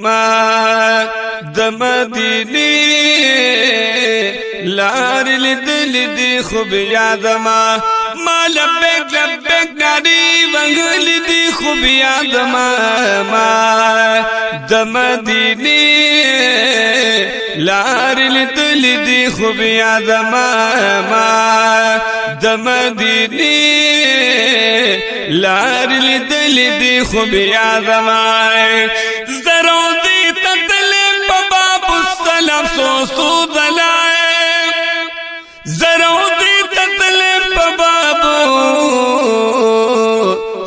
ما د مدینه لار لیدل دی خوب یادما ما لبیک لبیک ناری وغل دی خوب یادما ما د مدینه لار لیدل دی خوب یادما ما د مدینه لار لیدل دی خوب یادما زرو دی تتل باب السلام سو دلائے زرو دی تتل باب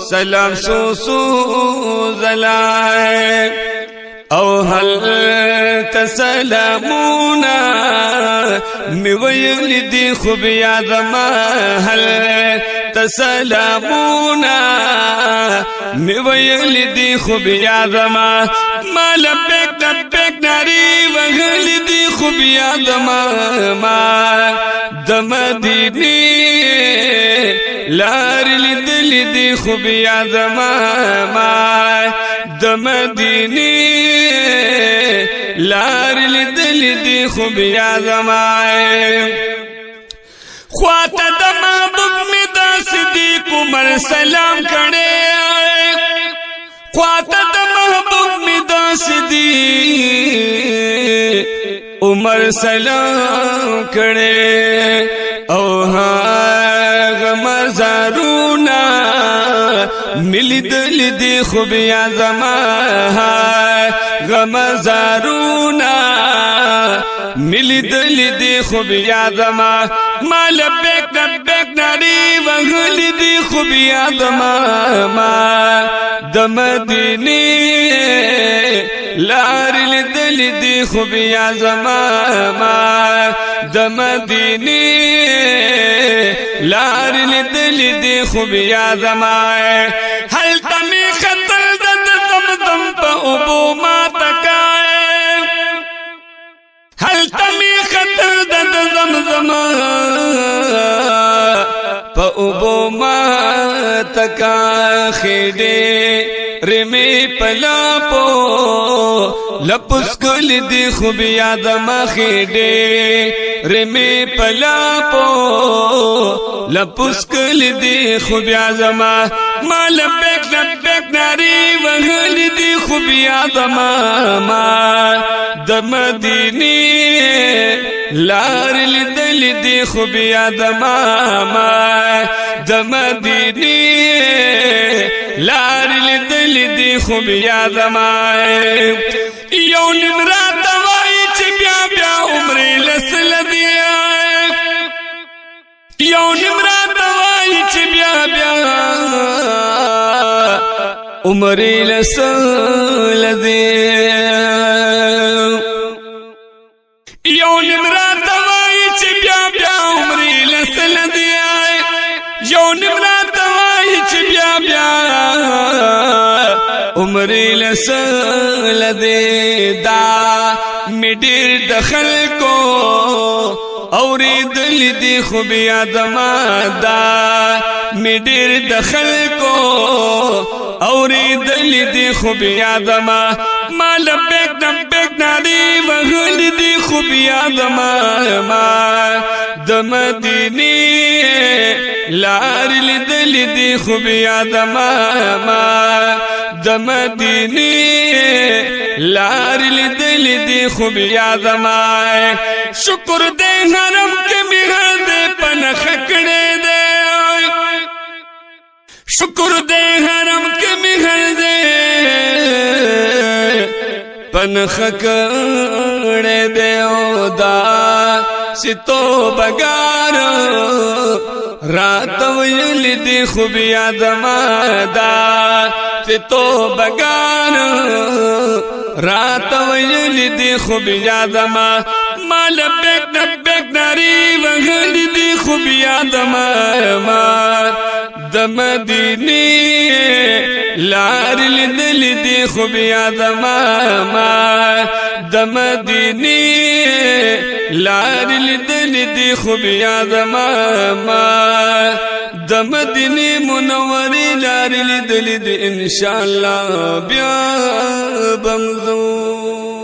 سلام سو دلائے او هل تسلامونا می ویل دی خوب یادما هل تسلامونا می ویل دی خوب یادما ما لبیک لبیک ناری وغل دی خوب یادما ما د مدینه لار لیدل دی خوب یادما ما د مدینه لار لیدل دی خوب یادما خواته د محبوب می د صدیق عمر سلام کړي خواته د محبوب می د صدیق عمر سلام کړي او ها مزارونا ملی دل دی خوب یادما غمزارونا ملی دل دی خوب یادما ما لبیک لبیک ناری وغل دی خوب یادما ما د مدینه لار لیدل دی خوب یادما ما د مدینه لار لیدل دی خوب یادما هل تمی خطر د دم په اوبو ما تکای هل تمی خطر د زمزم په اوبو ما تکای خېدې رمی پلا پو لپس کل دی خوب یادما خېدې رمی پلا پو لپس کل دی خوب یادما ما لبیک لبیک ناری وغل دی خوب یادما ما د مدینه لار لیدل دی خوب یادما ما د مدینه لار لیدل دی خوب یادما یو نمرات وای چې بیا بیا عمر لسل دی یو نمرات وای چې بیا بیا عمر لسل دی یو نمرات وای چې بیا بیا عمر لسل دی یو نمرات وای چې بیا بیا عمر لسل دی دا میډیر دخل کو اوریدل دی خوب یادما دا میډیر دخل کو اوریدل دی خوب یادما ما لبیک لبیک ناری وغل دی خوب یادما ما د مدینه لار لیدل دی خوب یادما ما د مدینه لار لیدل دی خوب یادما شکر دې حرم کې می هر پن خکړې دې شکر دې حرم کې می هر پن خکړې دې او دا ستو بګار رات ویل دی خوب یادما دا ستو بګار رات ویل دی خوب یادما ما لبیک لبیک ناری وغل دی خوب یادما ما د مدینه لار لیدل دی خوب یادما ما د مدینه لار لیدل دی خوب یادما ما د مدینه منورې لارې لیدلې دي ان شاء الله بیا بمزو